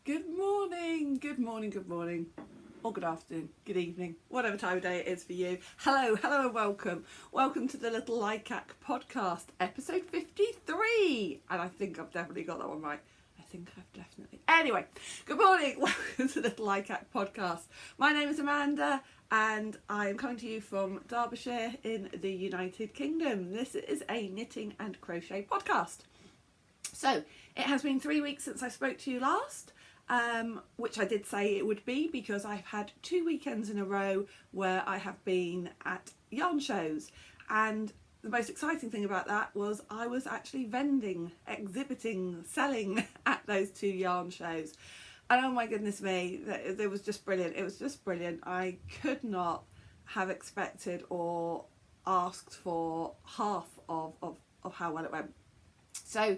Good morning, good morning, good morning, or good afternoon, good evening, whatever time of day it is for you. Hello and welcome. Welcome to the Little Likac podcast, episode 53. And I think I've definitely got that one right. Anyway, good morning, welcome to the Little Likac podcast. My name is Amanda and I am coming to you from Derbyshire in the United Kingdom. This is a knitting and crochet podcast. So, it has been 3 weeks since I spoke to you last. Which I did say it would be because I've had 2 weekends in a row where I have been at yarn shows, and the most exciting thing about that was I was actually vending, exhibiting, selling at those 2 yarn shows, and oh my goodness me, it was just brilliant. It was just brilliant. I could not have expected or asked for half of how well it went. So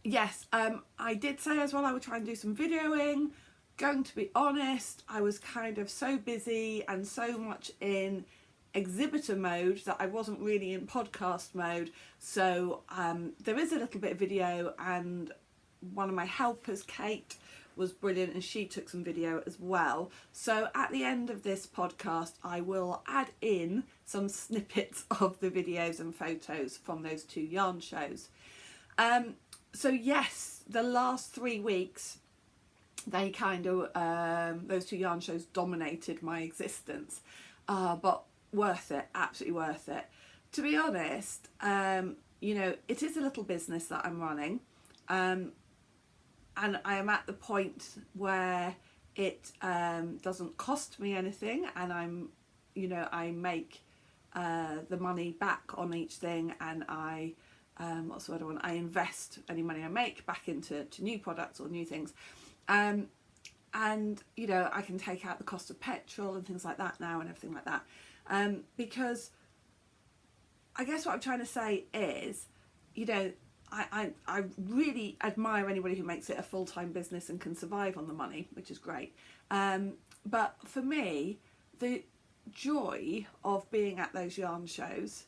yes, I did say as well I would try and do some videoing. Going to be honest, I was kind of so busy and so much in exhibitor mode that I wasn't really in podcast mode. So there is a little bit of video, and one of my helpers, Kate, was brilliant and she took some video as well. So at the end of this podcast I will add in some snippets of the videos and photos from those 2 yarn shows. So yes, the last 3 weeks, they kind of, those 2 yarn shows dominated my existence, but worth it, absolutely worth it. To be honest, you know, it is a little business that I'm running, and I am at the point where it doesn't cost me anything, and I make the money back on each thing, and I invest any money I make back into new products or new things, and you know, I can take out the cost of petrol and things like that now and everything like that, because I guess what I'm trying to say is, you know, I really admire anybody who makes it a full-time business and can survive on the money, which is great, but for me, the joy of being at those yarn shows,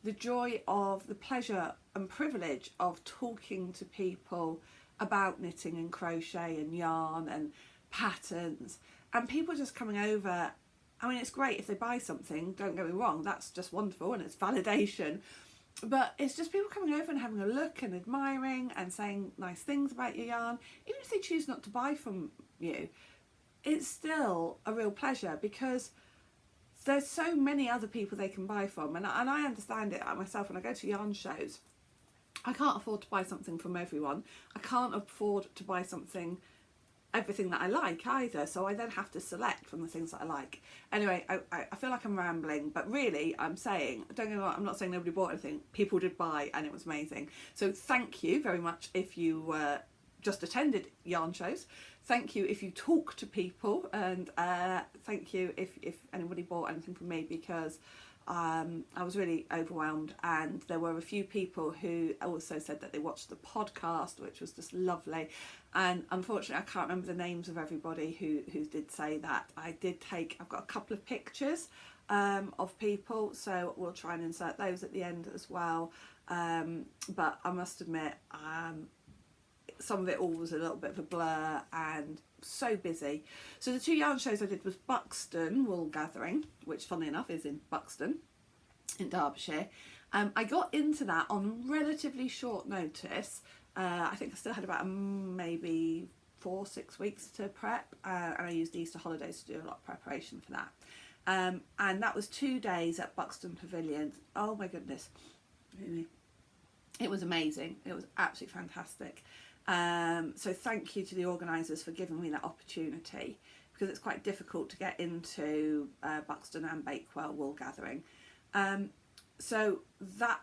the joy of the pleasure and privilege of talking to people about knitting and crochet and yarn and patterns, and people just coming over. I mean, it's great if they buy something, don't get me wrong, that's just wonderful and it's validation, but it's just people coming over and having a look and admiring and saying nice things about your yarn. Even if they choose not to buy from you, it's still a real pleasure, because there's so many other people they can buy from, and I understand it myself when I go to yarn shows. I can't afford to buy something from everyone. I can't afford to buy everything that I like either, so I then have to select from the things that I like. Anyway, I feel like I'm rambling, but really I'm saying, don't get me wrong, I'm not saying nobody bought anything. People did buy and it was amazing. So thank you very much if you just attended yarn shows. Thank you if you talk to people, and thank you if anybody bought anything from me, because I was really overwhelmed, and there were a few people who also said that they watched the podcast, which was just lovely. And unfortunately I can't remember the names of everybody who did say that. I've got a couple of pictures of people, so we'll try and insert those at the end as well, but I must admit, some of it all was a little bit of a blur and so busy. So the 2 yarn shows I did was Buxton Wool Gathering, which funnily enough is in Buxton in Derbyshire. I got into that on relatively short notice. I think I still had about maybe 4-6 weeks to prep, and I used Easter holidays to do a lot of preparation for that. And that was 2 days at Buxton Pavilion. Oh my goodness, it was amazing. It was absolutely fantastic. So thank you to the organisers for giving me that opportunity, because it's quite difficult to get into Buxton and Bakewell wool gathering. So that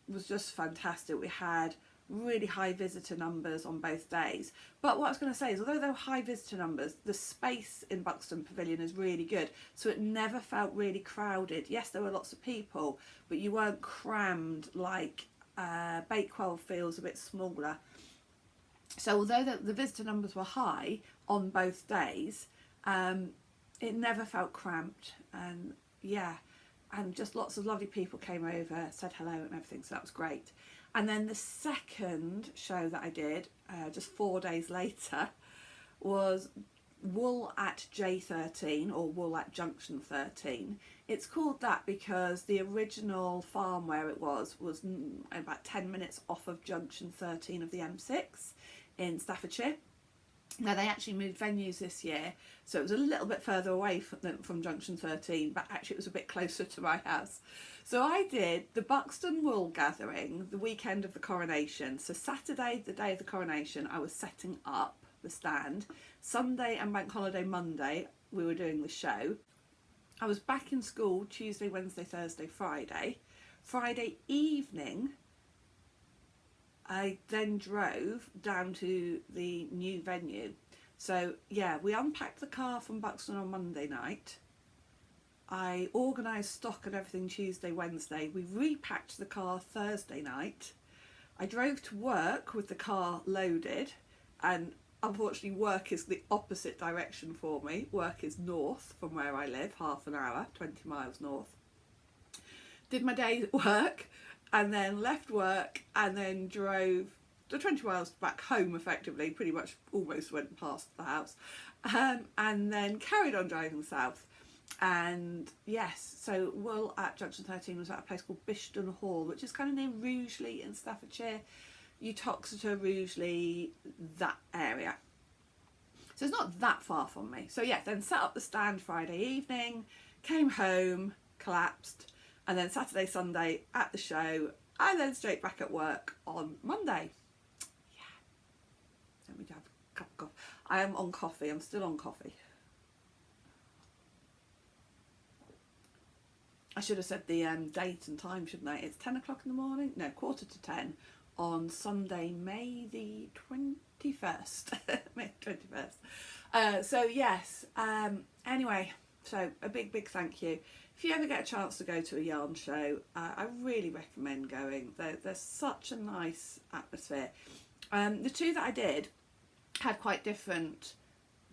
was just fantastic. We had really high visitor numbers on both days, but what I was going to say is, although there were high visitor numbers, the space in Buxton Pavilion is really good, so it never felt really crowded. Yes, there were lots of people, but you weren't crammed like Bakewell feels a bit smaller. So although the visitor numbers were high on both days, it never felt cramped, and yeah, and just lots of lovely people came over, said hello and everything, so that was great. And then the second show that I did, just 4 days later, was wool at J13 or wool at Junction 13. It's called that because the original farm where it was about 10 minutes off of Junction 13 of the M6 in Staffordshire. Now they actually moved venues this year, so it was a little bit further away from Junction 13, but actually it was a bit closer to my house. So I did the Buxton wool gathering the weekend of the coronation. So Saturday, the day of the coronation, I was setting up the stand. Sunday and Bank Holiday Monday, we were doing the show. I was back in school Tuesday, Wednesday, Thursday, Friday. Friday evening, I then drove down to the new venue. So yeah, we unpacked the car from Buxton on Monday night. I organised stock and everything Tuesday, Wednesday. We repacked the car Thursday night. I drove to work with the car loaded, and unfortunately work is the opposite direction for me. Work is north from where I live, half an hour, 20 miles north. Did my day at work, and then left work and then drove the 20 miles back home effectively, pretty much almost went past the house, and then carried on driving south. And yes, so wool at Junction 13 was at a place called Buxton Hall, which is kind of near Rugeley in Staffordshire, Uttoxeter, Rugeley, that area. So it's not that far from me. So yeah, then set up the stand Friday evening, came home, collapsed, and then Saturday, Sunday at the show, and then straight back at work on Monday. Yeah. Let me have a cup of coffee. I am on coffee. I'm still on coffee. I should have said the date and time, shouldn't I? It's 10 o'clock in the morning. No, 9:45 on Sunday, May the 21st. May 21st. So yes. Anyway, so a big thank you. If you ever get a chance to go to a yarn show, I really recommend going. There's such a nice atmosphere. The two that I did had quite different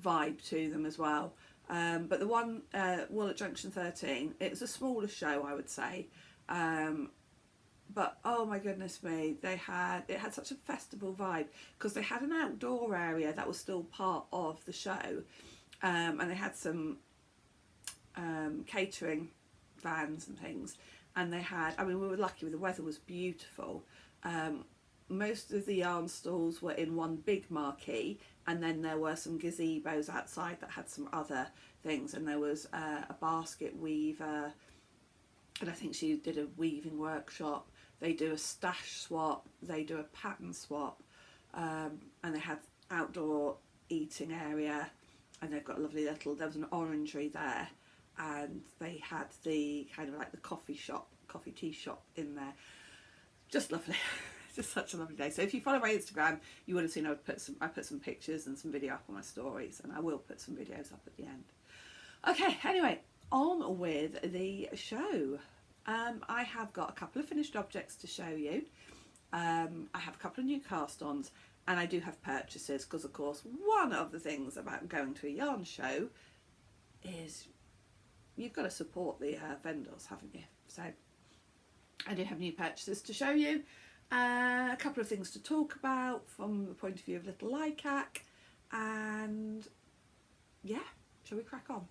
vibe to them as well. But the one, Wool at Junction 13, it was a smaller show, I would say. But oh my goodness me, it had such a festival vibe because they had an outdoor area that was still part of the show. And they had some catering vans and things, and they had, I mean, we were lucky, the weather was beautiful. Most of the yarn stalls were in one big marquee, and then there were some gazebos outside that had some other things, and there was a basket weaver, and I think she did a weaving workshop. They do a stash swap, they do a pattern swap, and they had outdoor eating area, and they've got a lovely little, there was an orangery there, and they had the kind of like the coffee tea shop in there. Just lovely. Just such a lovely day. So if you follow my Instagram, you would have seen I put some pictures and some video up on my stories, and I will put some videos up at the end. Okay, anyway, on with the show. I have got a couple of finished objects to show you. I have a couple of new cast-ons, and I do have purchases, because of course one of the things about going to a yarn show is you've got to support the vendors, haven't you? So I do have new purchases to show you. A couple of things to talk about from the point of view of little Likac, and yeah, shall we crack on?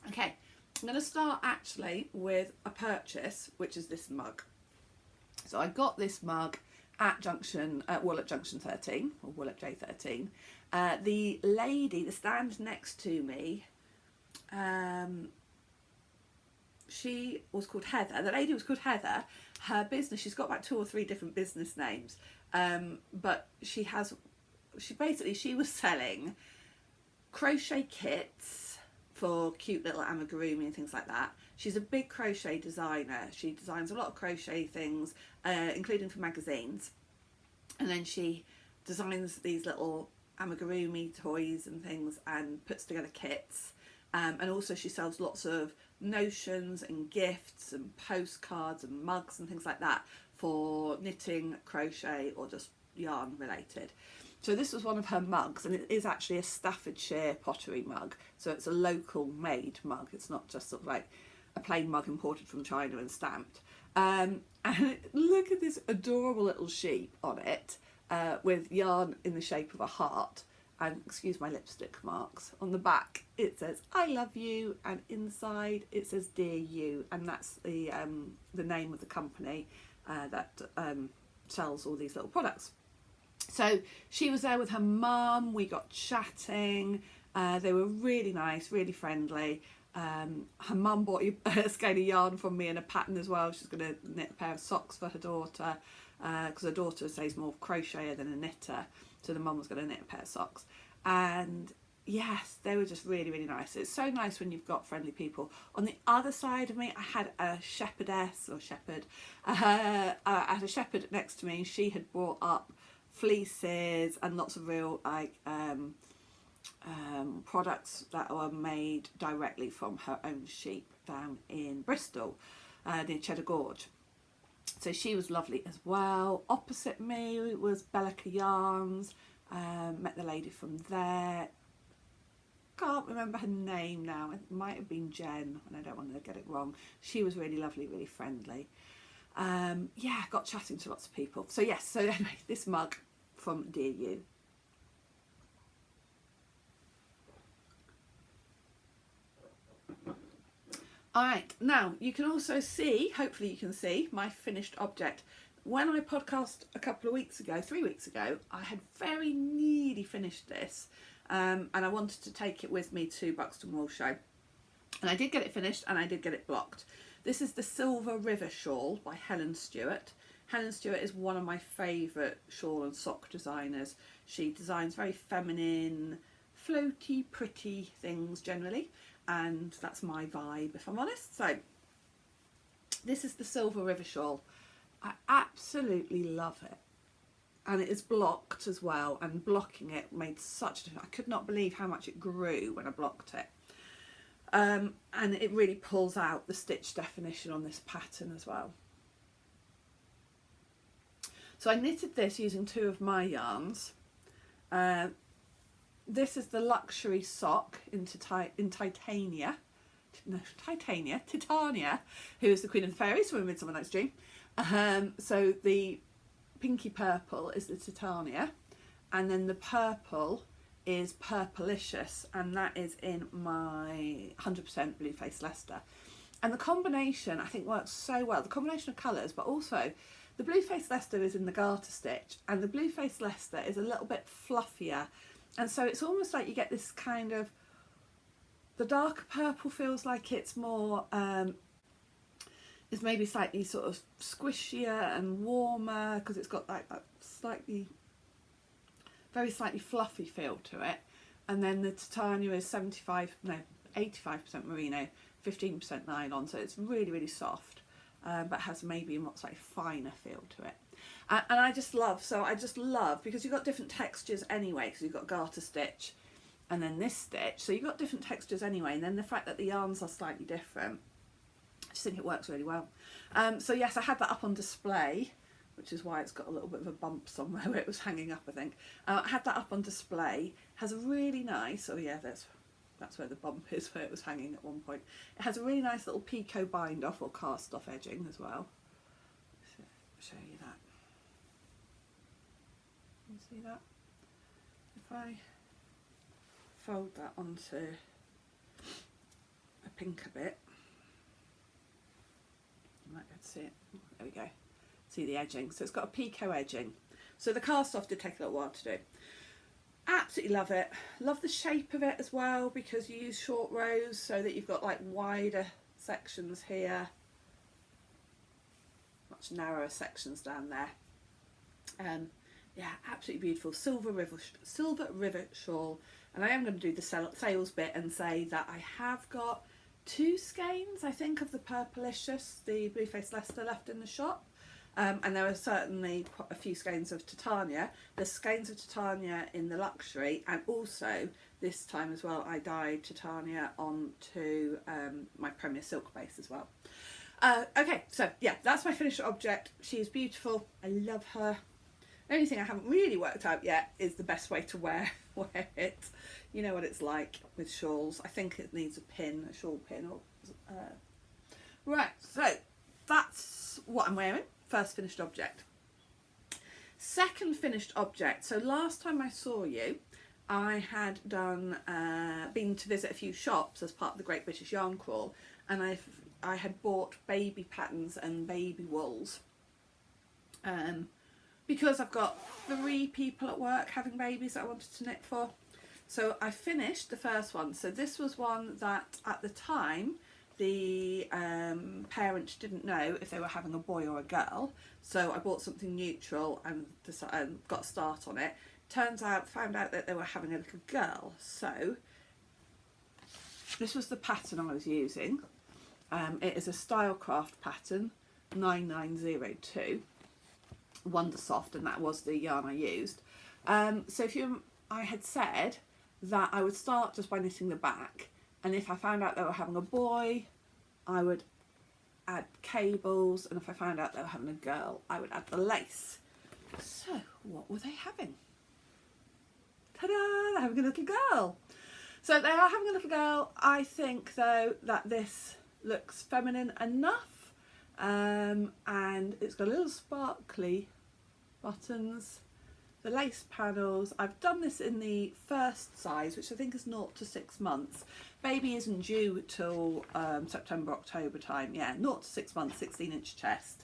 Okay, I'm going to start actually with a purchase, which is this mug. So I got this mug at Wool at Junction 13, or Wool at J13. The lady, the stand next to me, she was called Heather. The lady was called Heather. Her business, she's got about 2 or 3 different business names, but she was selling crochet kits for cute little amigurumi and things like that. She's a big crochet designer. She designs a lot of crochet things, including for magazines, and then she designs these little amigurumi toys and things and puts together kits, and also she sells lots of notions and gifts and postcards and mugs and things like that for knitting, crochet, or just yarn related. So this was one of her mugs, and it is actually a Staffordshire pottery mug, so it's a local made mug. It's not just sort of like a plain mug imported from China and stamped. And look at this adorable little sheep on it. with yarn in the shape of a heart, and excuse my lipstick marks. On the back it says I love you, and inside it says dear you, and that's the name of the company that sells all these little products. So she was there with her mum, we got chatting, they were really nice, really friendly. Her mum bought a skein of yarn from me and a pattern as well. She's going to knit a pair of socks for her daughter, because her daughter says more of a crocheter than a knitter, so the mum was going to knit a pair of socks. And yes, they were just really, really nice. It's so nice when you've got friendly people. On the other side of me, I had a shepherdess, or shepherd, I had a shepherd next to me. She had brought up fleeces and lots of real like products that were made directly from her own sheep down in Bristol, near Cheddar Gorge. So she was lovely as well. Opposite me was Bellica Yarns. Met the lady from there. Can't remember her name now. It might have been Jen, and I don't want to get it wrong. She was really lovely, really friendly. Yeah, got chatting to lots of people. So yes, so anyway, this mug from Dear You. Alright, now you can also see, hopefully you can see, my finished object. When I podcast a couple of weeks ago, 3 weeks ago, I had very nearly finished this, and I wanted to take it with me to Buxton Wool Show. And I did get it finished, and I did get it blocked. This is the Silver River Shawl by Helen Stewart. Helen Stewart is one of my favourite shawl and sock designers. She designs very feminine, floaty, pretty things generally, and that's my vibe, if I'm honest. So this is the Silver River Shawl. I absolutely love it, and it is blocked as well, and blocking it made such a difference. I could not believe how much it grew when I blocked it, and it really pulls out the stitch definition on this pattern as well. So I knitted this using 2 of my yarns. This is the luxury sock in Titania, who is the Queen of the Fairies from A Midsummer Night's Dream. So the pinky purple is the Titania, and then the purple is Purplicious, and that is in my 100% Blue Face Leicester. And the combination I think works so well, the combination of colours, but also the Blue Face Leicester is in the garter stitch, and the Blue Face Leicester is a little bit fluffier. And so it's almost like you get this kind of, the darker purple feels like it's more, it's maybe slightly sort of squishier and warmer, because it's got like that slightly, very slightly fluffy feel to it. And then the Titania is 85% merino, 15% nylon, so it's really, really soft, but has maybe a more slightly finer feel to it. And I just love, because you've got different textures anyway, because you've got garter stitch and then this stitch, so you've got different textures anyway, and then the fact that the yarns are slightly different, I just think it works really well. So yes, I had that up on display, which is why it's got a little bit of a bump somewhere where it was hanging up, I think. I had that up on display. Has a really nice, oh yeah, that's where the bump is, where it was hanging at one point. It has a really nice little picot bind off or cast off edging as well. So I'll show you that. You see that? If I fold that onto a pinker bit, you might be able to see it. There we go. See the edging. So it's got a picot edging. So the cast off did take a little while to do. Absolutely love it. Love the shape of it as well, because you use short rows so that you've got like wider sections here, much narrower sections down there. Yeah, absolutely beautiful. Silver River Shawl. And I am going to do the sales bit and say that I have got 2 skeins, I think, of the Purplicious, the Blue Face Leicester left in the shop. And there are certainly quite a few skeins of Titania. There's skeins of Titania in the luxury, and also this time as well I dyed Titania onto my Premier Silk base as well. Okay, so yeah, that's my finished object. She is beautiful. I love her. The only thing I haven't really worked out yet is the best way to wear it. You know what it's like with shawls. I think it needs a pin, a shawl pin. Right, so that's what I'm wearing. First finished object. second finished object. So last time I saw you, I had done been to visit a few shops as part of the Great British Yarn Crawl, and I had bought baby patterns and baby wools because I've got 3 people at work having babies that I wanted to knit for. So I finished the first one. So this was one that at the time the parents didn't know if they were having a boy or a girl, so I bought something neutral and got a start on it. Found out that they were having a little girl. So this was the pattern I was using. It is a Stylecraft pattern 9902 Wondersoft, and that was the yarn I used. So I had said that I would start just by knitting the back, and if I found out they were having a boy, I would add cables, and if I found out they were having a girl, I would add the lace. So what were they having? Ta-da! They're having a little girl. So they are having a little girl. I think though that this looks feminine enough, and it's got little sparkly buttons. The lace panels, I've done this in the first size, which I think is 0 to 6 months. Baby isn't due till September, October time. Yeah, 0 to 6 months, 16-inch chest.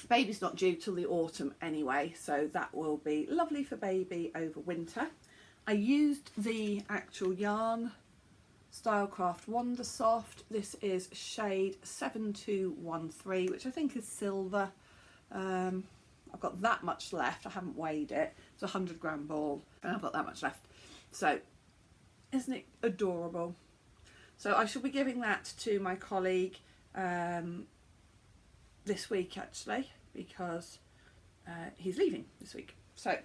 Baby's not due till the autumn anyway, so that will be lovely for baby over winter. I used the actual yarn, Stylecraft Wondersoft. This is shade 7213, which I think is silver. I've got that much left. I haven't weighed it. It's a 100-gram ball and I've got that much left. So isn't it adorable? So I shall be giving that to my colleague this week actually, because he's leaving this week. So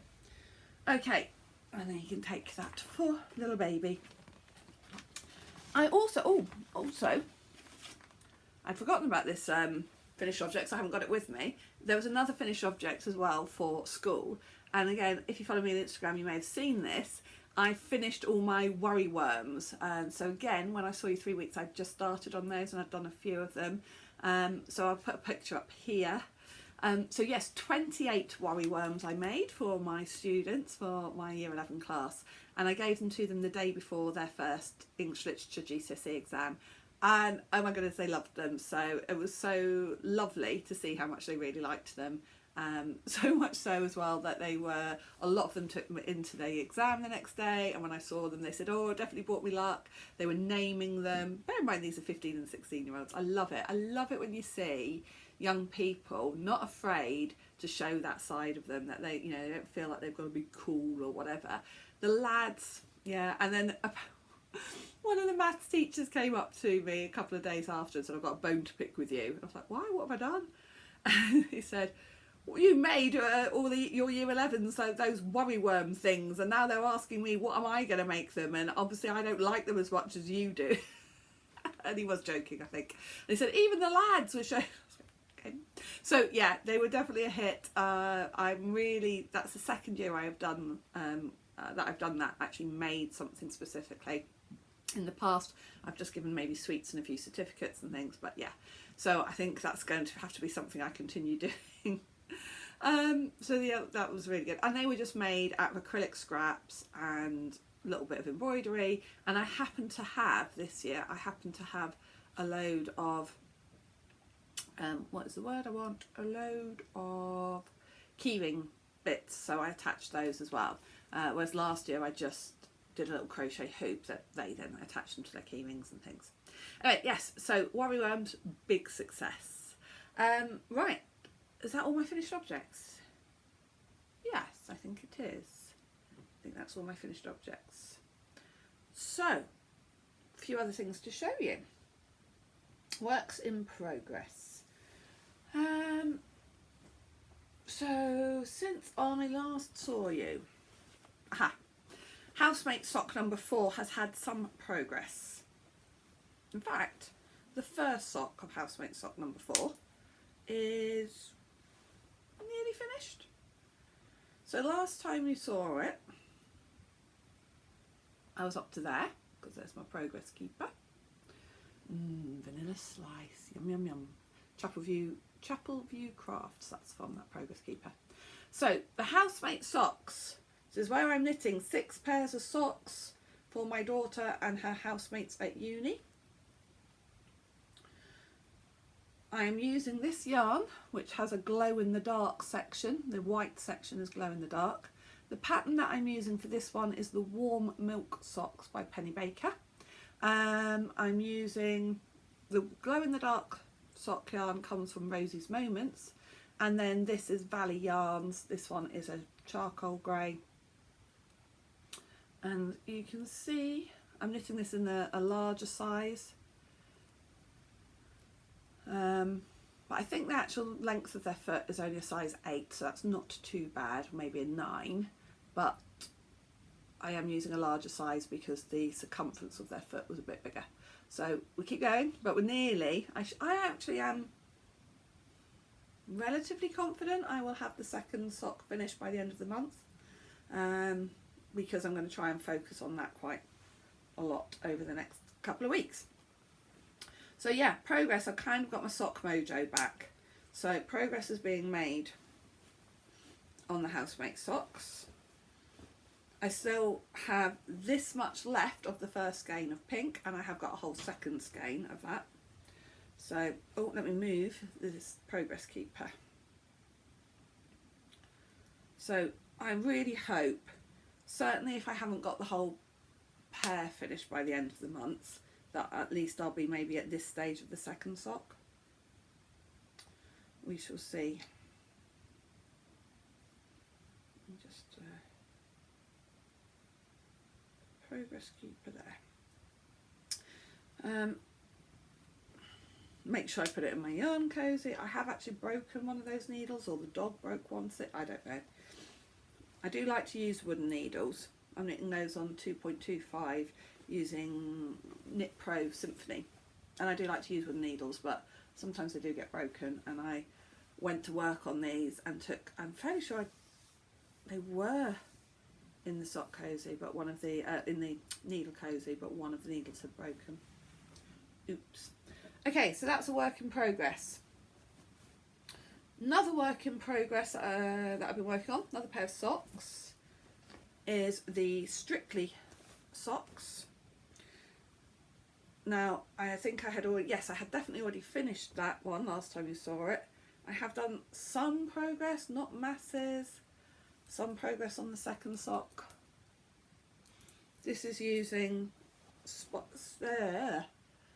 okay, and then you can take that for little baby. I also I'd forgotten about this finished objects. I haven't got it with me. There was another finished object as well for school, and again, if you follow me on Instagram, you may have seen this. I finished all my worry worms, and so again, when I saw you 3 weeks, I'd just started on those and I'd done a few of them. So I'll put a picture up here. So yes, 28 worry worms I made for my students for my Year 11 class, and I gave them to them the day before their first English Literature GCSE exam. And oh my goodness, they loved them. So it was so lovely to see how much they really liked them. So much so as well that a lot of them took me into the exam the next day, and when I saw them they said, oh, it definitely brought me luck. They were naming them. Bear in mind these are 15 and 16-year-olds. I love it. I love it when you see young people not afraid to show that side of them, that they, you know, they don't feel like they've got to be cool or whatever. The lads, yeah, and then one of the maths teachers came up to me a couple of days after and said, I've got a bone to pick with you. And I was like, why? What have I done? And he said, well, you made all your Year 11s, so those worry worm things, and now they're asking me what am I going to make them, and obviously I don't like them as much as you do. And he was joking, I think. And he said, even the lads were showing. Okay. So yeah, they were definitely a hit. I'm really, that's the second year I have done that, actually made something specifically. In the past I've just given maybe sweets and a few certificates and things, but yeah, so I think that's going to have to be something I continue doing. So yeah, that was really good, and they were just made out of acrylic scraps and a little bit of embroidery. And I happen to have this year, a load of what is the word I want, a load of keyring bits, so I attached those as well, whereas last year I just did a little crochet hoop that they then attached them to their key rings and things. Anyway, yes, so worry worms, big success. Right, is that all my finished objects? Yes, I think it is. I think that's all my finished objects. So, a few other things to show you. Works in progress. So, since I last saw you, housemate sock number 4 has had some progress. In fact, the first sock of housemate sock number 4 is nearly finished. So last time you saw it, I was up to there, because there's my progress keeper. Vanilla slice, yum yum yum. Chapel View Crafts, that's from that progress keeper. So the housemate socks. This is where I'm knitting 6 pairs of socks for my daughter and her housemates at uni. I am using this yarn, which has a glow in the dark section. The white section is glow in the dark. The pattern that I'm using for this one is the Warm Milk Socks by Penny Baker. I'm using the glow in the dark sock yarn, comes from Rosie's Moments, and then this is Valley Yarns. This one is a charcoal grey, and you can see I'm knitting this in a larger size. But I think the actual length of their foot is only a size 8, so that's not too bad, maybe a 9, but I am using a larger size because the circumference of their foot was a bit bigger. So we keep going, but we're nearly, I actually am relatively confident I will have the second sock finished by the end of the month, because I'm going to try and focus on that quite a lot over the next couple of weeks. So yeah, progress. I've kind of got my sock mojo back. So progress is being made on the housemate socks. I still have this much left of the first skein of pink, and I have got a whole second skein of that. So, oh, let me move this progress keeper. So I really hope, certainly if I haven't got the whole pair finished by the end of the month, that at least I'll be maybe at this stage of the second sock. We shall see. Just progress keeper there. Make sure I put it in my yarn cozy. I have actually broken one of those needles, or the dog broke one, so I don't know. I do like to use wooden needles. I'm knitting those on 2.25 using Knit Pro Symphony, and I do like to use wooden needles, but sometimes they do get broken, and I went to work on these and took, I'm fairly sure they were in the sock cozy, but one of the in the needle cozy, but one of the needles had broken. Oops. Okay, so that's a work in progress. Another work in progress that I've been working on, another pair of socks, is the Strictly socks. Now, I think I had already, yes, I had definitely already finished that one last time you saw it. I have done some progress, not masses, some progress on the second sock. This is using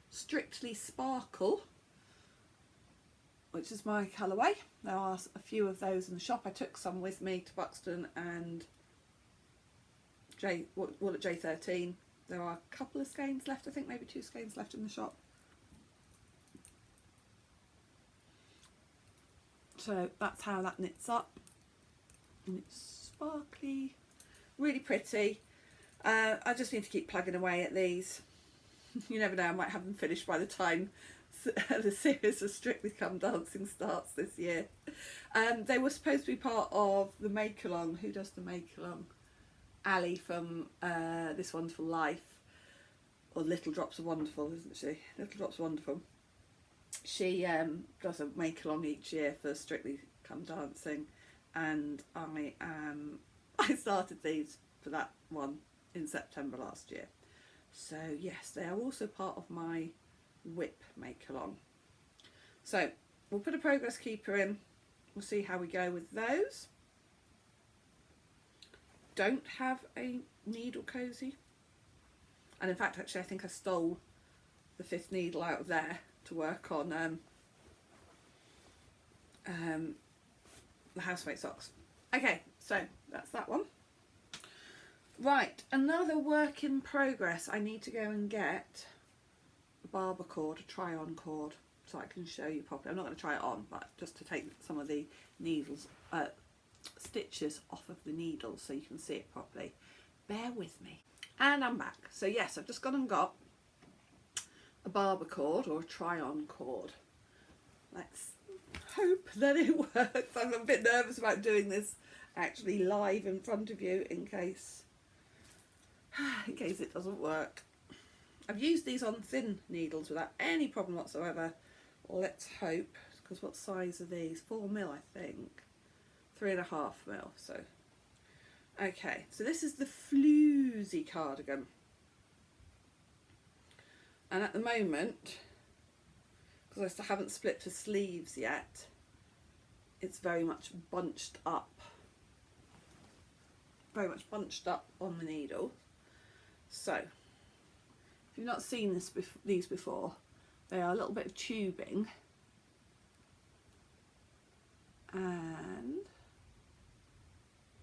Strictly Sparkle, which is my colourway. There are a few of those in the shop. I took some with me to Buxton and Wool at J13. There are a couple of skeins left, I think maybe 2 skeins left in the shop. So that's how that knits up, and it's sparkly, really pretty. I just need to keep plugging away at these. You never know, I might have them finished by the time the series of Strictly Come Dancing starts this year. They were supposed to be part of the make along. Who does the make along? Ali from This Wonderful Life, or Little Drops of Wonderful, isn't she? Little Drops of Wonderful. She does a make along each year for Strictly Come Dancing, and I started these for that one in September last year. So yes, they are also part of my whip make along. So we'll put a progress keeper in. We'll see how we go with those. Don't have a needle cozy, and in fact actually I think I stole the 5th needle out of there to work on the housemate socks. Okay, so that's that one. Right, another work in progress. I need to go and get a Barbacoa, a try-on cord, so I can show you properly. I'm not going to try it on, but just to take some of the needles, stitches off of the needles so you can see it properly. Bear with me. And I'm back. So yes, I've just gone and got a barber cord, or a try-on cord. Let's hope that it works. I'm a bit nervous about doing this actually live in front of you in case it doesn't work. I've used these on thin needles without any problem whatsoever. Let's hope, because what size are these? 4mm I think. 3.5 mil. So okay, so this is the Floozy Cardigan, and at the moment, because I still haven't split the sleeves yet, it's very much bunched up, on the needle. So if you've not seen these before, they are a little bit of tubing, and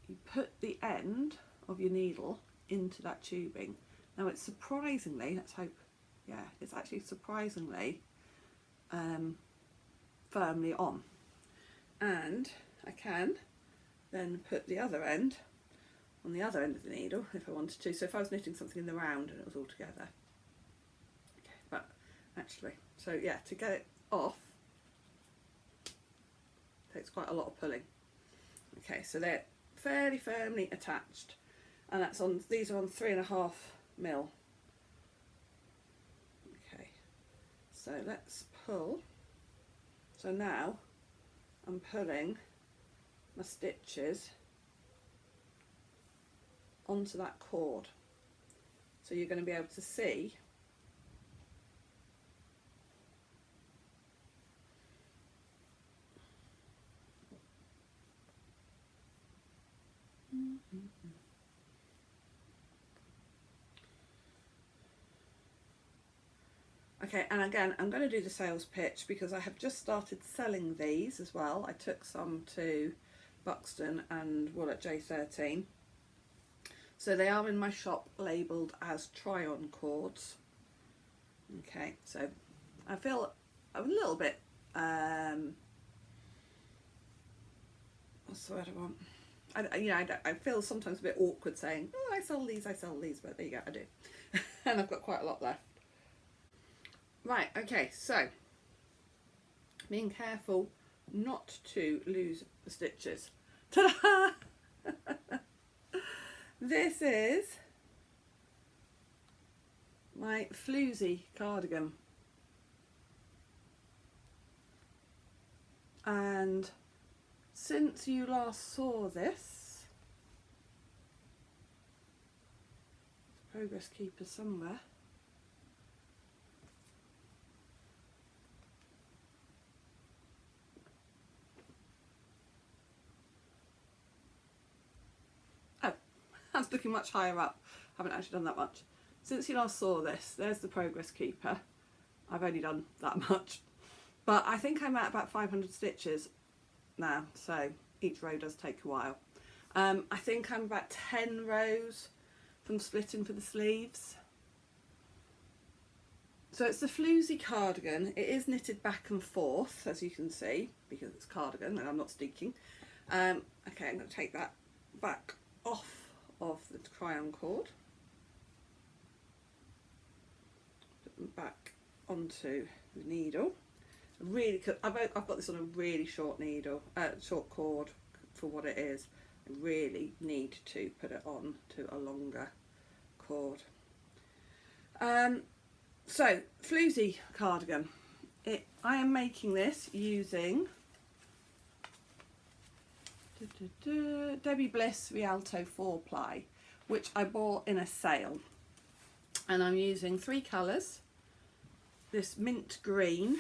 you put the end of your needle into that tubing. Now it's surprisingly, let's hope, yeah, it's actually surprisingly firmly on, and I can then put the other end on the other end of the needle if I wanted to. So if I was knitting something in the round and it was all together. Okay, but actually, so yeah, to get it off takes quite a lot of pulling. Okay, so they're fairly firmly attached, and that's on, these are on 3.5 mil. Okay, so let's pull. So now I'm pulling my stitches onto that cord, so you're going to be able to see Okay, and again, I'm going to do the sales pitch because I have just started selling these as well. I took some to Buxton and wool at J13. So they are in my shop labelled as try-on cords. Okay, so I feel a little bit, what's the word I want? I feel sometimes a bit awkward saying, oh, I sell these, but there you go, I do. And I've got quite a lot left. Right, okay, so being careful not to lose the stitches. Ta-da! This is my Floozy cardigan, and since you last saw this, progress keeper somewhere. I was looking much higher up, haven't actually done that much. Since you last saw this, there's the progress keeper. I've only done that much, but I think I'm at about 500 stitches now, so each row does take a while. I think I'm about 10 rows from splitting for the sleeves. So it's the Floozy cardigan. It is knitted back and forth, as you can see, because it's cardigan and I'm not sticking. Okay, I'm going to take that back off of the crayon cord, put them back onto the needle. Really, I've got this on a really short needle, short cord for what it is. I really need to put it on to a longer cord. So Floozy cardigan. I am making this using Debbie Bliss Rialto 4-ply, which I bought in a sale, and I'm using 3 colours, this mint green,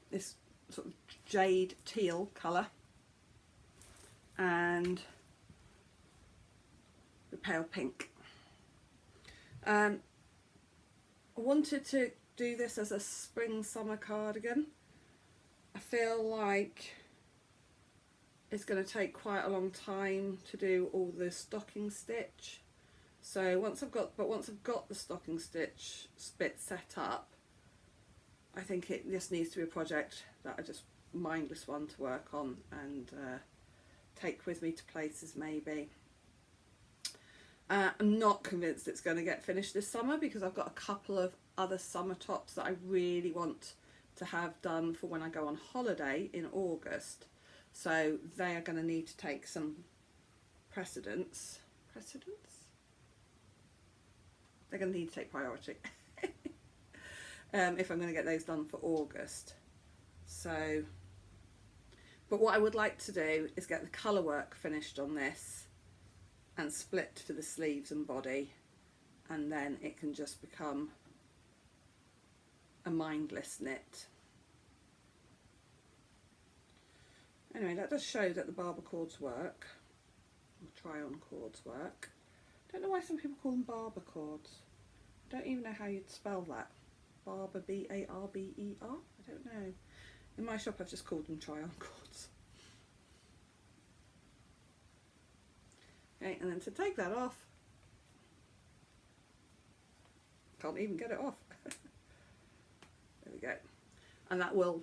this sort of jade teal colour, and the pale pink. I wanted to do this as a spring summer cardigan. I feel like it's going to take quite a long time to do all the stocking stitch. So once I've got the stocking stitch bit set up, I think it just needs to be a project that I just mindless one to work on and take with me to places maybe. I'm not convinced it's going to get finished this summer because I've got a couple of other summer tops that I really want to have done for when I go on holiday in August. So they are going to need to take some precedence. They're going to need to take priority if I'm going to get those done for August. So, But what I would like to do is get the colour work finished on this and split for the sleeves and body, and then it can just become a mindless knit. Anyway, that does show that the barber cords work, or try-on cords work. I don't know why some people call them barber cords. I don't even know how you'd spell that. Barber, B-A-R-B-E-R? I don't know. In my shop I've just called them try-on cords. Okay, and then to take that off, can't even get it off. There we go. And that will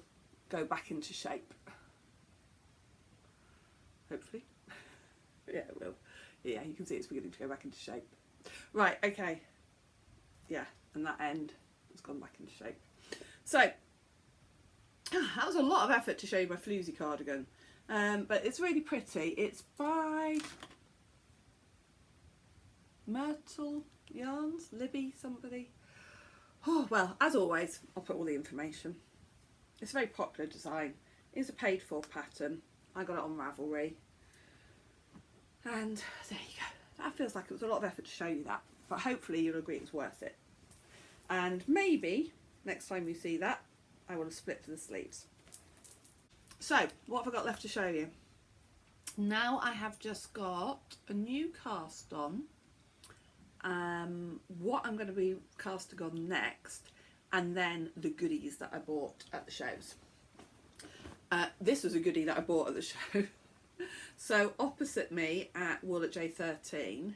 go back into shape. Hopefully. Yeah, it will. Yeah, you can see it's beginning to go back into shape. Right, okay. Yeah, and that end has gone back into shape. So, that was a lot of effort to show you my Floozy cardigan. But it's really pretty. It's by Myrtle Yarns, Libby, somebody. Oh, well, as always, I'll put all the information. It's a very popular design. It's a paid for pattern. I got it on Ravelry. And there you go. That feels like it was a lot of effort to show you that. But hopefully you'll agree it's worth it. And maybe next time you see that, I will have split for the sleeves. So, what have I got left to show you? Now I have just got a new cast on. What I'm going to be casting on next, and then the goodies that I bought at the shows. This was a goodie that I bought at the show. So opposite me at Wool at J13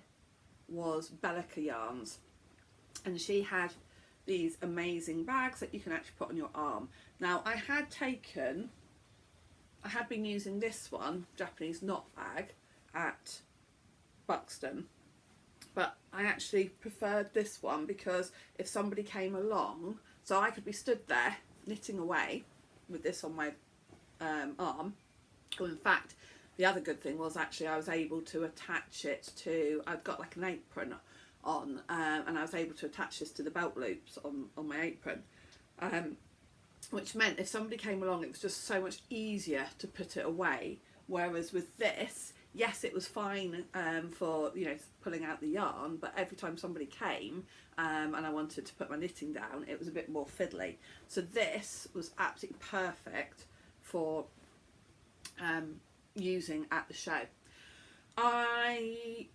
was Bellica Yarns, and she had these amazing bags that you can actually put on your arm. Now I had been using this one, Japanese knot bag, at Buxton, but I actually preferred this one because if somebody came along, so I could be stood there knitting away with this on my arm. Well, in fact, the other good thing was actually I was able to attach it to, I'd got like an apron on, and I was able to attach this to the belt loops on my apron, which meant if somebody came along it was just so much easier to put it away. Whereas with this, yes, it was fine for, you know, pulling out the yarn, but every time somebody came and I wanted to put my knitting down, it was a bit more fiddly. So this was absolutely perfect for using at the show. I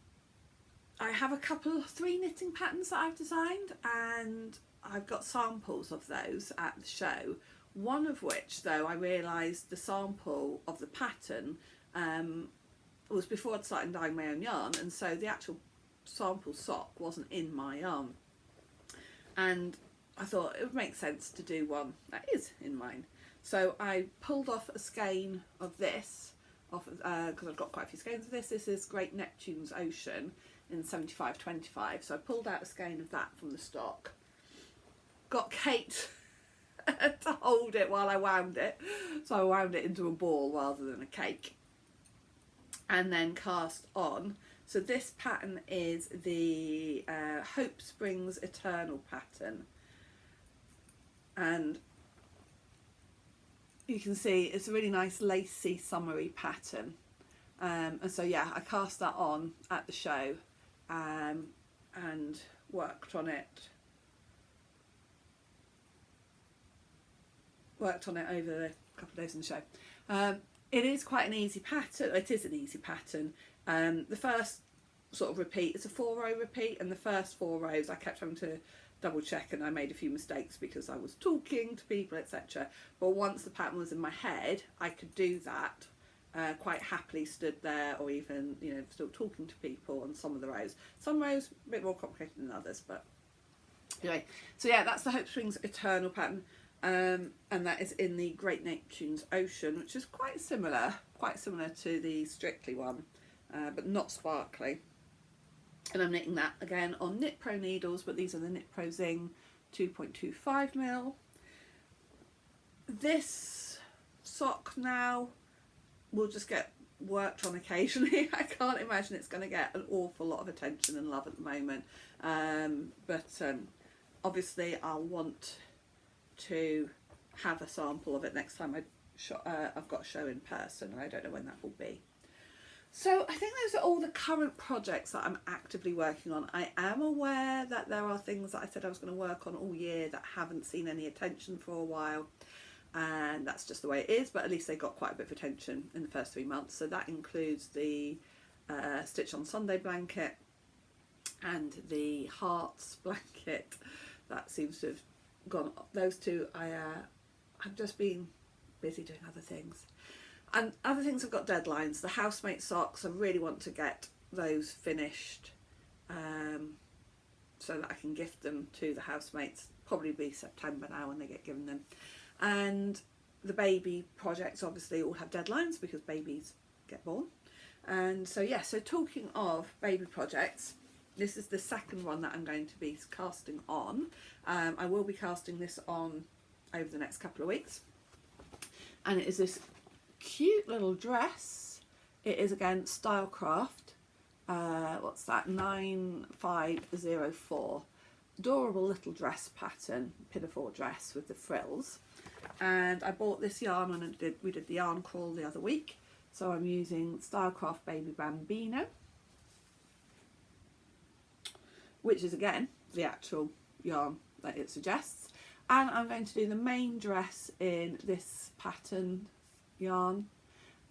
have three knitting patterns that I've designed, and I've got samples of those at the show. One of which, though, I realised the sample of the pattern was before I'd started dyeing my own yarn, and so the actual sample sock wasn't in my yarn. And I thought it would make sense to do one that is in mine. So I pulled off a skein of this, because I've got quite a few skeins of this. This is Great Neptune's Ocean in 75/25. So I pulled out a skein of that from the stock. Got Kate to hold it while I wound it. So I wound it into a ball rather than a cake. And then cast on. So this pattern is the Hope Springs Eternal pattern. And you can see it's a really nice lacy summery pattern. And so yeah, I cast that on at the show and worked on it over the couple of days in the show. It is quite an easy pattern. It is an easy pattern. The first sort of repeat, it's a 4-row repeat, and the first 4 rows I kept having to double check, and I made a few mistakes because I was talking to people, etc. But once the pattern was in my head, I could do that quite happily, stood there, or even, you know, still talking to people on some of the rows. Some rows a bit more complicated than others, but anyway. So yeah, that's the Hope Springs Eternal pattern. And that is in the Great Neptune's Ocean, which is quite similar to the Strictly one, but not sparkly. And I'm knitting that again on Knit Pro needles, but these are the Knit Pro Zing 2.25mm. This sock now will just get worked on occasionally. I can't imagine it's going to get an awful lot of attention and love at the moment, but obviously I'll want to have a sample of it next time I I've got a show in person, and I don't know when that will be. So I think those are all the current projects that I'm actively working on. I am aware that there are things that I said I was going to work on all year that haven't seen any attention for a while, and that's just the way it is, but at least they got quite a bit of attention in the first 3 months. So that includes the Stitch on Sunday blanket and the Hearts blanket. That seems to have gone. Those two, I've just been busy doing other things. And other things have got deadlines. The housemate socks, I really want to get those finished so that I can gift them to the housemates. Probably be September now when they get given them. And the baby projects obviously all have deadlines because babies get born. And so yeah, so talking of baby projects, this is the second one that I'm going to be casting on. I will be casting this on over the next couple of weeks. And it is this cute little dress. It is again Stylecraft. What's that? 9504. Adorable little dress pattern, pinafore dress with the frills. And I bought this yarn when we did the yarn crawl the other week. So I'm using Stylecraft Baby Bambino, which is again the actual yarn that it suggests. And I'm going to do the main dress in this pattern yarn,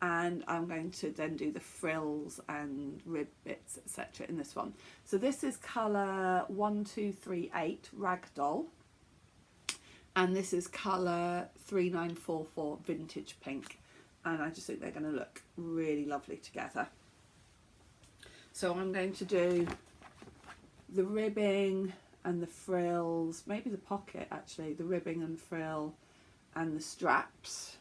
and I'm going to then do the frills and rib bits etc. in this one. So this is colour 1238 Ragdoll, and this is colour 3944 Vintage Pink, and I just think they're going to look really lovely together. So I'm going to do the ribbing and the frills, maybe the pocket actually, the ribbing and frill and the straps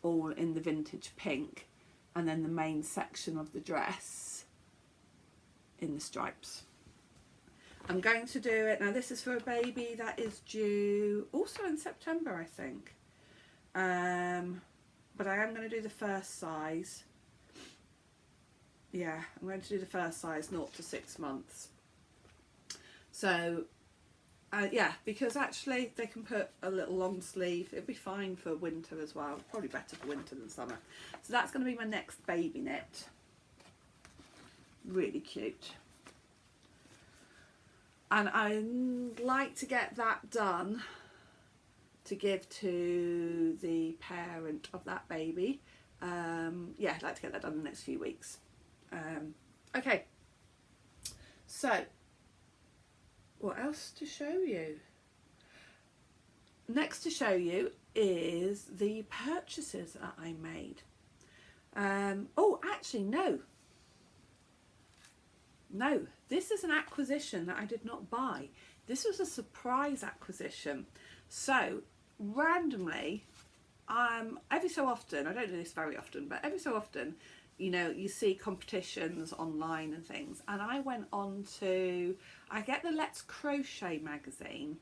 all in the vintage pink, and then the main section of the dress in the stripes. I'm going to do it, now this is for a baby that is due also in September I think, but I am going to do the first size. Yeah, I'm going to do the first size 0 to 6 months. So yeah, because actually they can put a little long sleeve. It'd be fine for winter as well. Probably better for winter than summer. So that's going to be my next baby knit. Really cute. And I'd like to get that done to give to the parent of that baby. Yeah, I'd like to get that done in the next few weeks. Okay. So what else to show you? Next to show you is the purchases that I made. Oh, actually, no, this is an acquisition that I did not buy. This was a surprise acquisition. So randomly, every so often, I don't do this very often, but every so often, you know, you see competitions online and things, and I went on to, I get the Let's Crochet magazine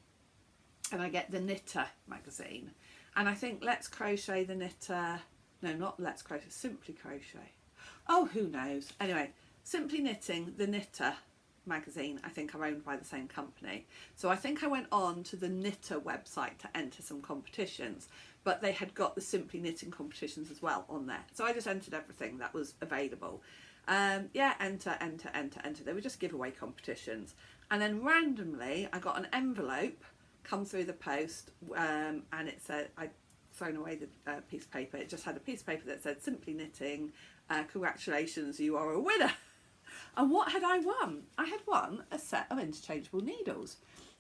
and I get the Knitter magazine, and I think Let's Crochet, the Knitter, no, not Let's Crochet, Simply Crochet, oh who knows, anyway, Simply Knitting, the Knitter magazine I think are owned by the same company. So I think I went on to the Knitter website to enter some competitions, but they had got the Simply Knitting competitions as well on there. So I just entered everything that was available. Yeah, enter. They were just giveaway competitions. And then randomly I got an envelope come through the post, and it said, I'd thrown away the piece of paper. It just had a piece of paper that said Simply Knitting, congratulations, you are a winner. And what had I won? I had won a set of interchangeable needles.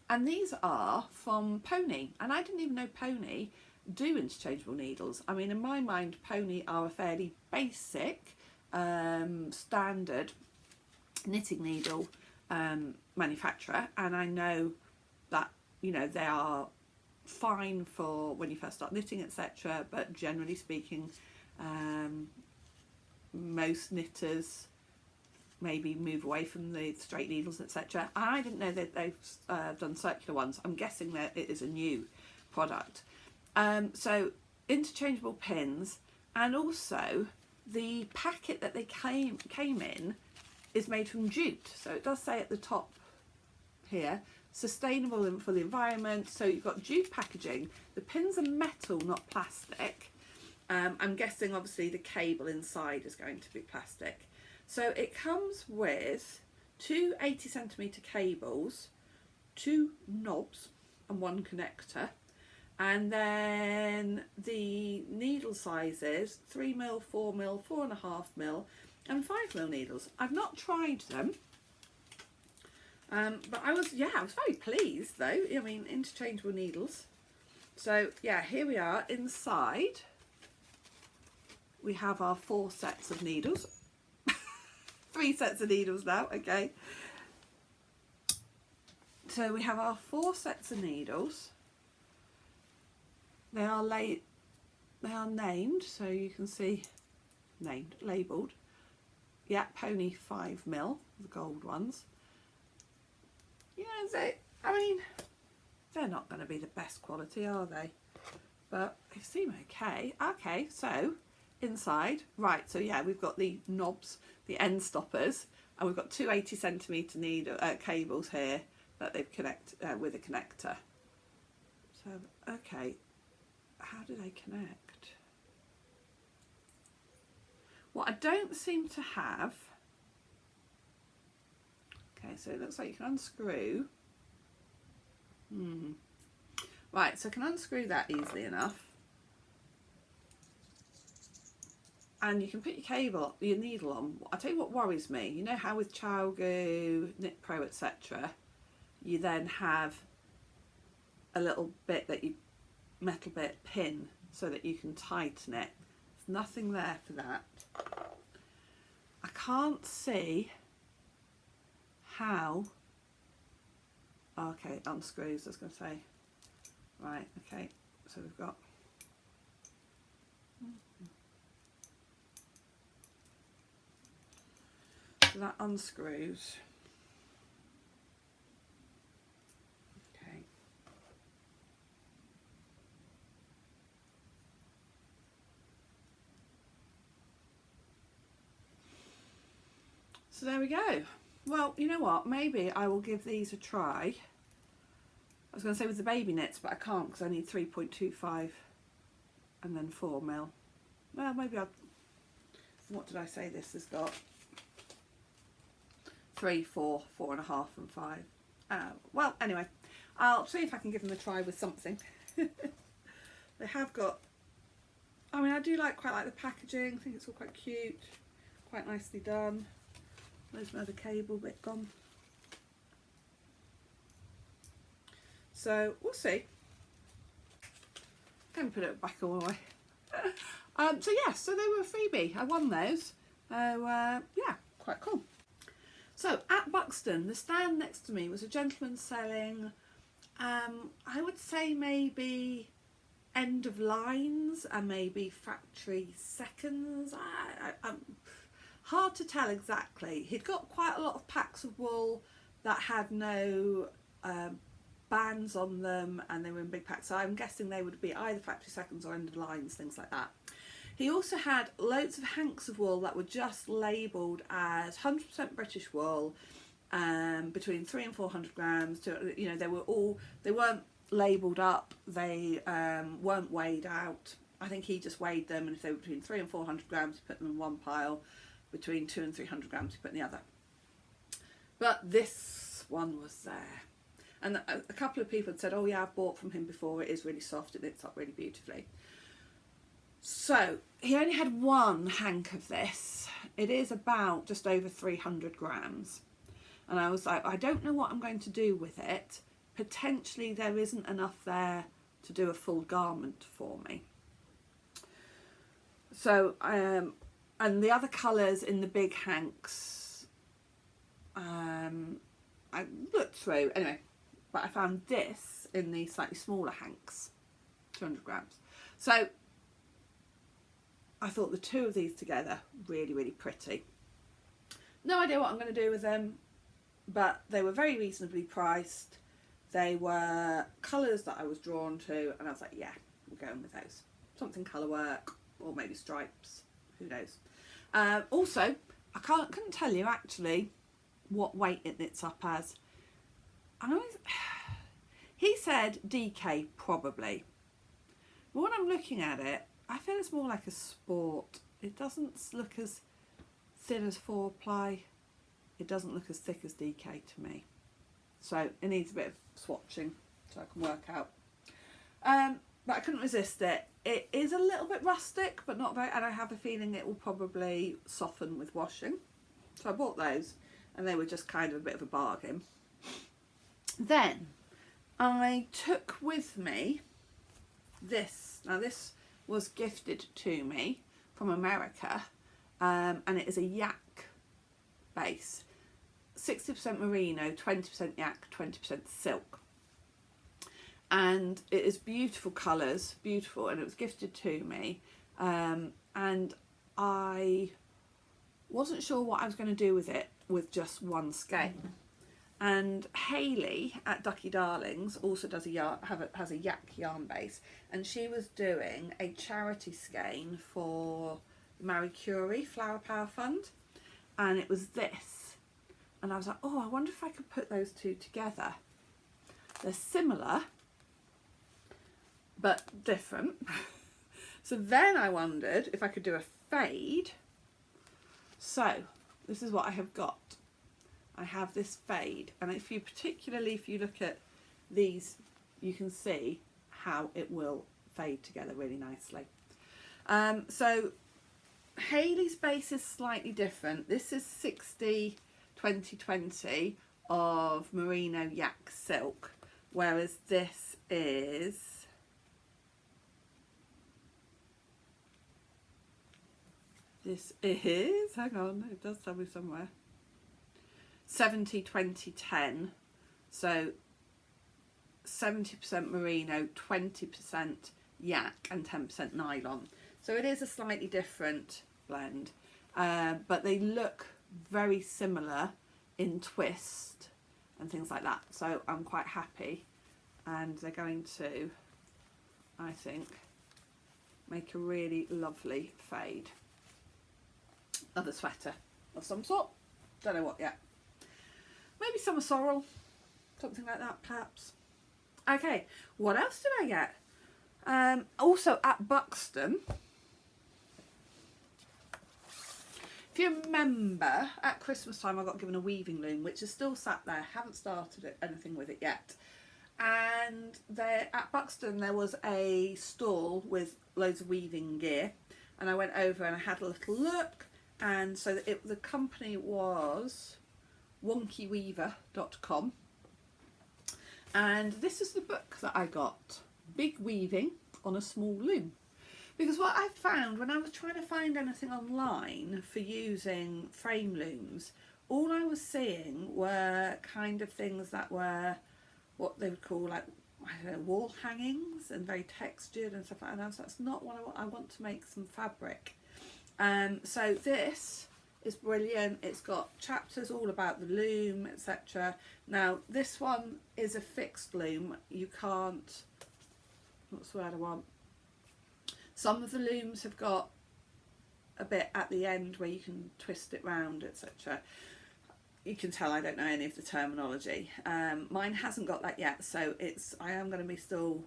And these are from Pony. And I didn't even know Pony do interchangeable needles. I mean, in my mind, Pony are a fairly basic, standard knitting needle manufacturer. And I know that, you know, they are fine for when you first start knitting, etc. But generally speaking, most knitters maybe move away from the straight needles, etc. I didn't know that they've done circular ones. I'm guessing that it is a new product. So interchangeable pins, and also the packet that they came in is made from jute. So it does say at the top here, sustainable and for the environment. So you've got jute packaging. The pins are metal, not plastic. I'm guessing obviously the cable inside is going to be plastic. So it comes with two 80cm cables, two knobs and one connector, and then the needle sizes 3mm, 4mm, 4.5mm and 5mm needles. I've not tried them, but I was very pleased though. I mean, interchangeable needles. So yeah, here we are. Inside we have our 4 sets of needles. 3 sets of needles now, okay. So we have our 4 sets of needles. They are named, so you can see labelled. Yeah, Pony 5mm, the gold ones. Yeah, I mean, they're not going to be the best quality, are they? But they seem okay. Okay, so inside, right, so yeah, we've got the knobs, the end stoppers, and we've got two 80cm needle cables here that they've connected with a connector. So, okay, how do they connect? What I don't seem to have, okay, so it looks like you can unscrew. Right, so I can unscrew that easily enough. And you can put your needle on. I'll tell you what worries me. You know how with ChowGoo, Knit Pro, etc., you then have a little bit that you metal bit pin so that you can tighten it. There's nothing there for that. I can't see how. Okay, unscrews. I was going to say. Right. Okay. So we've got. So that unscrews. Okay. So there we go. Well, you know what? Maybe I will give these a try. I was going to say with the baby knits, but I can't because I need 3.25 and then 4mm. Well, maybe I'll. What did I say this has got? 3, 4, 4.5 and 5. Well, anyway, I'll see if I can give them a try with something. They have got, I mean, I do quite like the packaging. I think it's all quite cute, quite nicely done. There's my other cable bit gone. So we'll see. Let me put it back away. So yeah, so they were a freebie. I won those. Yeah, quite cool. So at Buxton, the stand next to me was a gentleman selling, I would say maybe end of lines and maybe factory seconds. Hard to tell exactly. He'd got quite a lot of packs of wool that had no bands on them, and they were in big packs. So I'm guessing they would be either factory seconds or end of lines, things like that. He also had loads of hanks of wool that were just labelled as 100% British wool, between 300 and 400 grams. You know, they weren't labelled up, they weren't weighed out. I think he just weighed them, and if they were between 300 and 400 grams, he put them in one pile. Between 200 and 300 grams, he put in the other. But this one was there. And a couple of people had said, oh yeah, I've bought from him before, it is really soft, it knits up really beautifully. So he only had one hank of this. It is about just over 300 grams. And I was like, I don't know what I'm going to do with it. Potentially there isn't enough there to do a full garment for me. So, and the other colours in the big hanks, I looked through, anyway, but I found this in the slightly smaller hanks, 200 grams. So I thought the two of these together, really, really pretty. No idea what I'm going to do with them, but they were very reasonably priced. They were colours that I was drawn to, and I was like, yeah, we're going with those. Something colour work, or maybe stripes, who knows. Also, I couldn't tell you actually what weight it knits up as. He said DK probably. But when I'm looking at it, I feel it's more like a sport. It doesn't look as thin as 4-ply. It doesn't look as thick as DK to me. So it needs a bit of swatching so I can work out. But I couldn't resist it. It is a little bit rustic, but not very, and I have a feeling it will probably soften with washing. So I bought those, and they were just kind of a bit of a bargain. Then I took with me this. Now this was gifted to me from America, and it is a yak base. 60% merino, 20% yak, 20% silk. And it is beautiful colours, beautiful, and it was gifted to me. And I wasn't sure what I was going to do with it with just one skein. And Hayley at Ducky Darlings also does has a yak yarn base, and she was doing a charity skein for the Marie Curie Flower Power Fund, and it was this. And I was like, oh, I wonder if I could put those two together. They're similar, but different. So then I wondered if I could do a fade. So this is what I have got. I have this fade, and if you look at these, you can see how it will fade together really nicely. So Hayley's base is slightly different. This is 60 2020 of merino yak silk, whereas this is hang on, it does tell me somewhere, 70 20 10, so 70% merino, 20% yak and 10% nylon. So it is a slightly different blend, but they look very similar in twist and things like that, so I'm quite happy, and they're going to, I think, make a really lovely fade of a sweater of some sort. Don't know what yet. Maybe summer sorrel, something like that perhaps. Okay, what else did I get? Also at Buxton, if you remember, at Christmas time I got given a weaving loom, which is still sat there, haven't started anything with it yet. And there at Buxton there was a stall with loads of weaving gear, and I went over and I had a little look, and so the company was wonkyweaver.com, and this is the book that I got, Big Weaving on a Small Loom. Because what I found when I was trying to find anything online for using frame looms, all I was seeing were kind of things that were what they would call, like, I don't know, wall hangings and very textured and stuff like that. And I was like, that's not what I want. I want to make some fabric. So this is brilliant. It's got chapters all about the loom, etc. Now this one is a fixed loom. You can't, what's the word I want? Some of the looms have got a bit at the end where you can twist it round, etc. You can tell I don't know any of the terminology. Mine hasn't got that yet, so I am going to be still,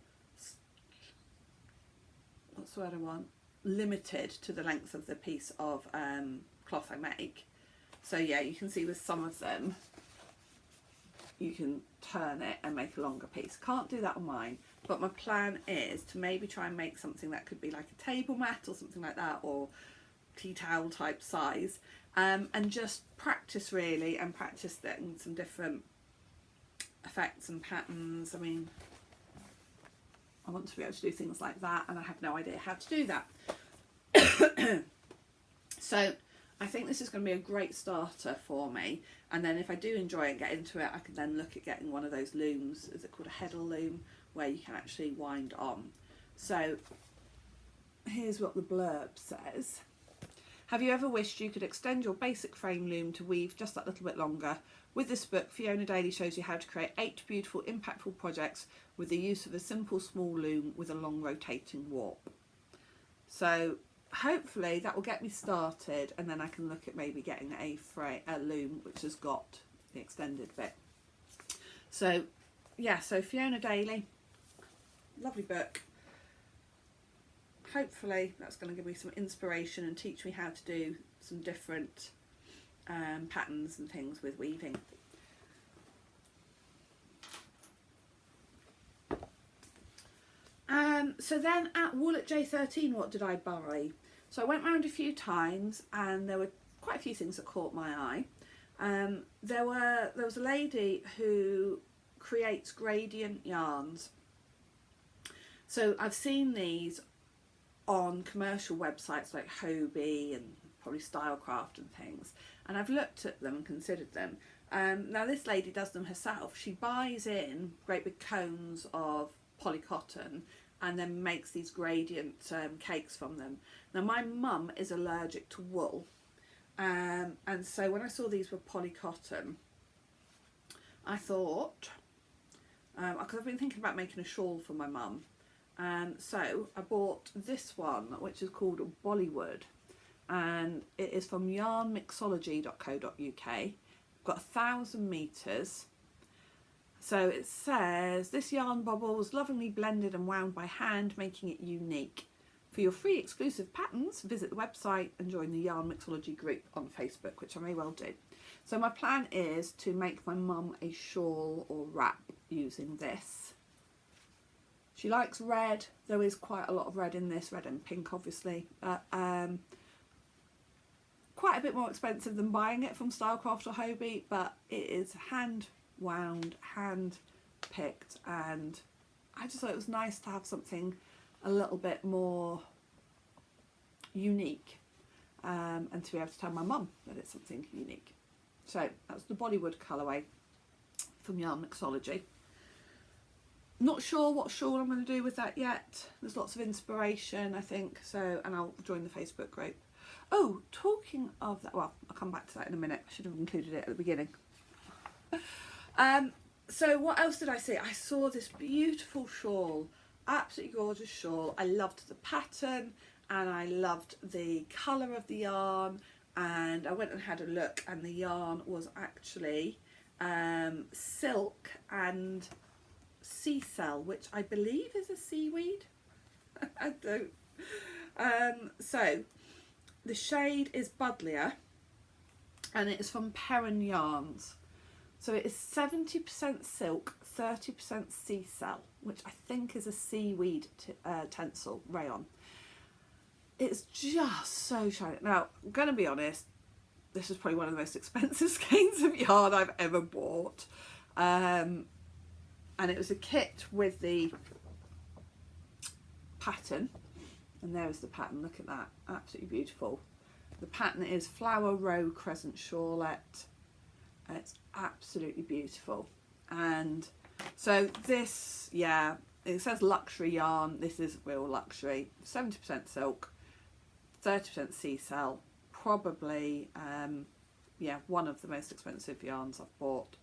what's the word I want? Limited to the length of the piece of cloth I make. So yeah, you can see with some of them you can turn it and make a longer piece. Can't do that on mine, but my plan is to maybe try and make something that could be like a table mat or something like that, or tea towel type size, and just practice really, and practice getting some different effects and patterns. I mean, I want to be able to do things like that, and I have no idea how to do that. So I think this is going to be a great starter for me, and then if I do enjoy it and get into it, I can then look at getting one of those looms, is it called a heddle loom, where you can actually wind on. So here's what the blurb says. Have you ever wished you could extend your basic frame loom to weave just that little bit longer? With this book, Fiona Daly shows you how to create 8 beautiful, impactful projects with the use of a simple small loom with a long rotating warp. So hopefully that will get me started, and then I can look at maybe getting a loom which has got the extended bit. So yeah, so Fiona Daly, lovely book. hopefully that's going to give me some inspiration and teach me how to do some different patterns and things with weaving. So then at Wool at J13, what did I buy? So I went round a few times and there were quite a few things that caught my eye. There was a lady who creates gradient yarns. So I've seen these on commercial websites like Hobie and probably Stylecraft and things, and I've looked at them and considered them. Now this lady does them herself. She buys in great big cones of polycotton and then makes these gradient cakes from them. Now my mum is allergic to wool, and so when I saw these were polycotton, I thought, because I've been thinking about making a shawl for my mum, so I bought this one, which is called Bollywood, and it is from yarnmixology.co.uk. Got 1,000 meters. So it says, this yarn bobble was lovingly blended and wound by hand, making it unique. For your free exclusive patterns, visit the website and join the Yarn Mixology group on Facebook, which I may well do. So my plan is to make my mum a shawl or wrap using this. She likes red. There is quite a lot of red in this, red and pink obviously. Quite a bit more expensive than buying it from Stylecraft or Hobie, but it is hand wound, hand picked, and I just thought it was nice to have something a little bit more unique, and to be able to tell my mum that it's something unique. So that's the Bollywood colourway from Yarn Mixology. Not sure what shawl I'm going to do with that yet. There's lots of inspiration, I think, so, and I'll join the Facebook group. Oh, talking of that, well, I'll come back to that in a minute. I should have included it at the beginning. So what else did I see? I saw this beautiful shawl, absolutely gorgeous shawl. I loved the pattern and I loved the colour of the yarn, and I went and had a look, and the yarn was actually silk and sea cell, which I believe is a seaweed. I don't. So the shade is Buddleia and it is from Perrin Yarns. So it is 70% silk, 30% sea cell, which I think is a seaweed tencel rayon. It's just so shiny. Now, I'm going to be honest, this is probably one of the most expensive skeins of yarn I've ever bought. And it was a kit with the pattern. And there's the pattern, look at that, absolutely beautiful. The pattern is Flower Row Crescent Shawlette. It's absolutely beautiful. And so this, yeah, it says luxury yarn. This is real luxury. 70% silk, 30% sea cell. Probably, yeah, one of the most expensive yarns I've bought.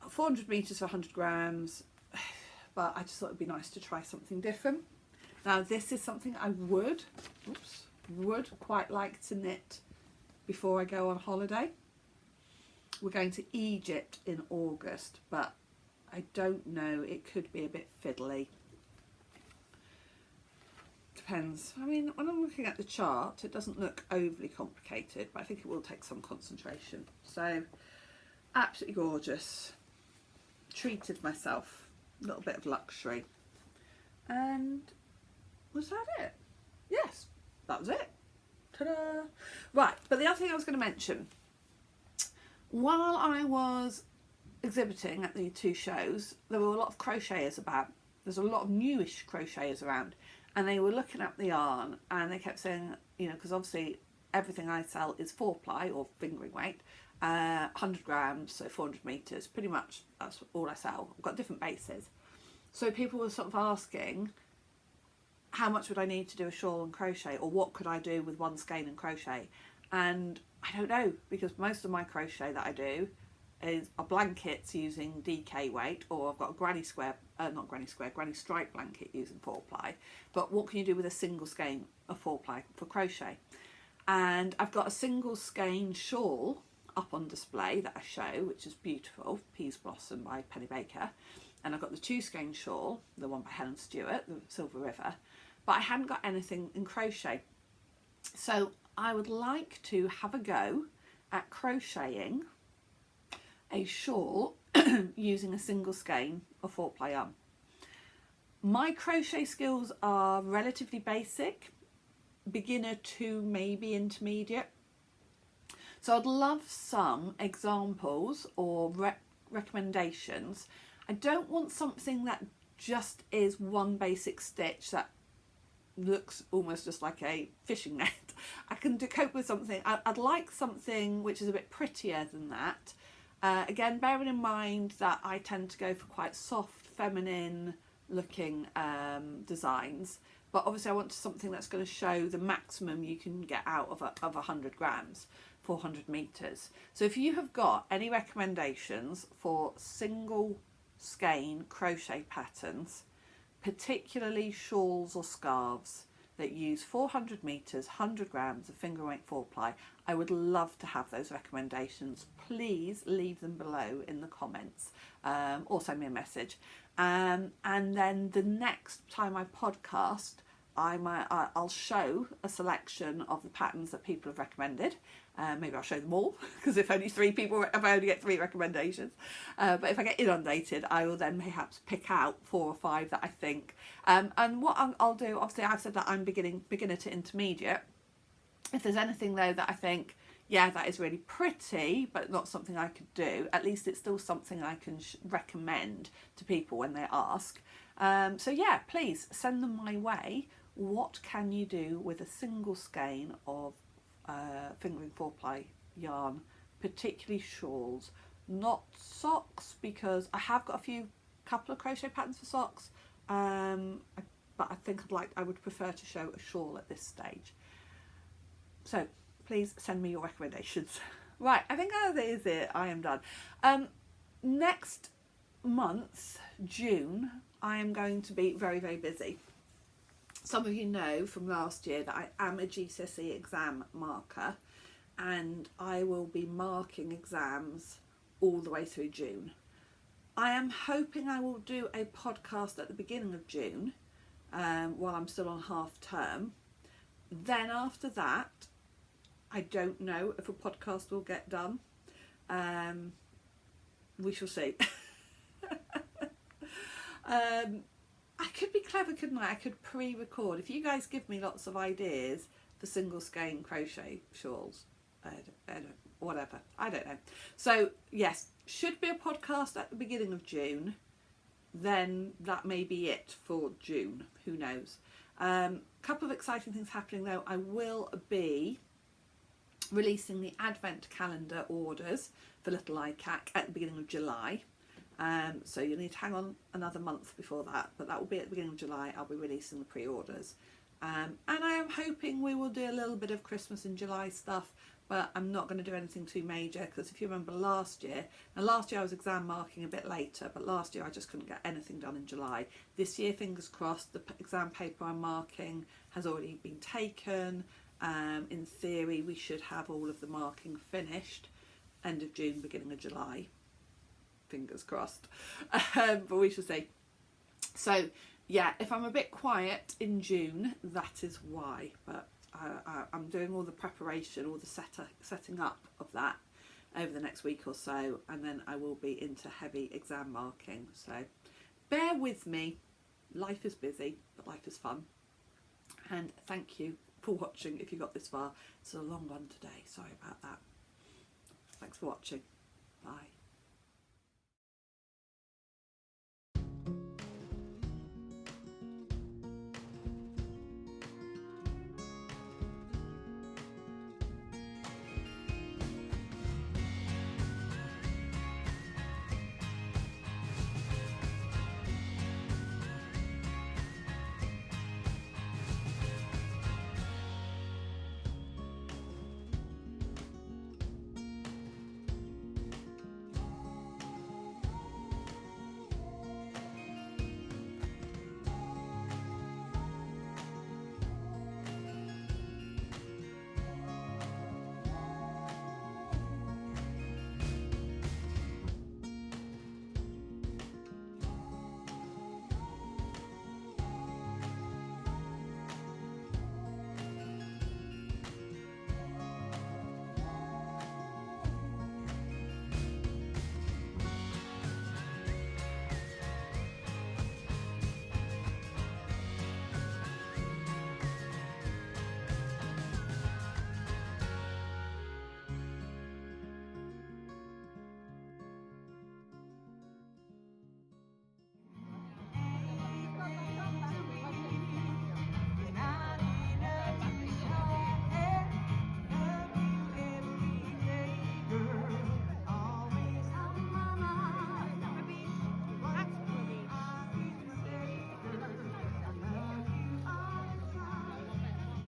400 meters for 100 grams. But I just thought it'd be nice to try something different. Now this is something I would quite like to knit before I go on holiday. We're going to Egypt in August, but I don't know, it could be a bit fiddly. Depends. I mean, when I'm looking at the chart, it doesn't look overly complicated, but I think it will take some concentration. So, absolutely gorgeous. Treated myself. A little bit of luxury. And was that it? Yes, that was it. Ta-da! Right, but the other thing I was going to mention, while I was exhibiting at the two shows, there were a lot of crocheters about. There's a lot of newish crocheters around, and they were looking at the yarn and they kept saying, you know, because obviously everything I sell is 4-ply or fingering weight, 100 grams, so 400 meters, pretty much that's all I sell. I've got different bases. So people were sort of asking, how much would I need to do a shawl and crochet, or what could I do with one skein and crochet? And I don't know, because most of my crochet that I do are blankets using DK weight, or I've got a granny square, granny stripe blanket using 4-ply. But what can you do with a single skein of 4-ply for crochet? And I've got a single skein shawl up on display that I show, which is beautiful, Peas Blossom by Penny Baker. And I've got the 2 skein shawl, the one by Helen Stewart, the Silver River. but I hadn't got anything in crochet. So I would like to have a go at crocheting a shawl using a single skein of 4-ply yarn. My crochet skills are relatively basic, beginner to maybe intermediate. So I'd love some examples or recommendations. I don't want something that just is one basic stitch that looks almost just like a fishing net. I can cope with something. I'd like something which is a bit prettier than that. Again, bearing in mind that I tend to go for quite soft, feminine looking designs, but obviously I want something that's going to show the maximum you can get out of 100 grams, 400 meters. So if you have got any recommendations for single skein crochet patterns, particularly shawls or scarves that use 400 meters, 100 grams of finger weight 4-ply, I would love to have those recommendations. Please leave them below in the comments, or send me a message. And then the next time I podcast, I'll show a selection of the patterns that people have recommended. Maybe I'll show them all, because if only 3 people, if I only get 3 recommendations. But if I get inundated, I will then perhaps pick out 4 or 5 that I think. And what I'll do, obviously I've said that I'm beginner to intermediate. If there's anything though that I think, yeah, that is really pretty, but not something I could do, at least it's still something I can recommend to people when they ask. So yeah, please send them my way. What can you do with a single skein of fingering 4-ply yarn, particularly shawls, not socks, because I have got a couple of crochet patterns for socks, but I think I would prefer to show a shawl at this stage. So please send me your recommendations. Right, I think that is it. I am done. Next month, June, I am going to be very, very busy. Some of you know from last year that I am a GCSE exam marker, and I will be marking exams all the way through June. I am hoping I will do a podcast at the beginning of June while I'm still on half term. Then after that, I don't know if a podcast will get done. We shall see. I could be clever, couldn't I? I could pre-record. If you guys give me lots of ideas for single skein crochet shawls, whatever, I don't know. So yes, should be a podcast at the beginning of June. Then that may be it for June. Who knows? Couple of exciting things happening though. I will be releasing the advent calendar orders for Little Likac at the beginning of July. So you'll need to hang on another month before that, but that will be at the beginning of July. I'll be releasing the pre-orders. And I am hoping we will do a little bit of Christmas in July stuff, but I'm not going to do anything too major, because if you remember last year I was exam marking a bit later, but last year I just couldn't get anything done in July. This year, fingers crossed, the exam paper I'm marking has already been taken. In theory, we should have all of the marking finished end of June, beginning of July. Fingers crossed. But we shall see. So yeah, if I'm a bit quiet in June, that is why. But I'm doing all the preparation, all the setting up of that over the next week or so, and then I will be into heavy exam marking. So bear with me. Life is busy, but life is fun. And thank you for watching if you got this far. It's a long one today. Sorry about that. Thanks for watching. Bye.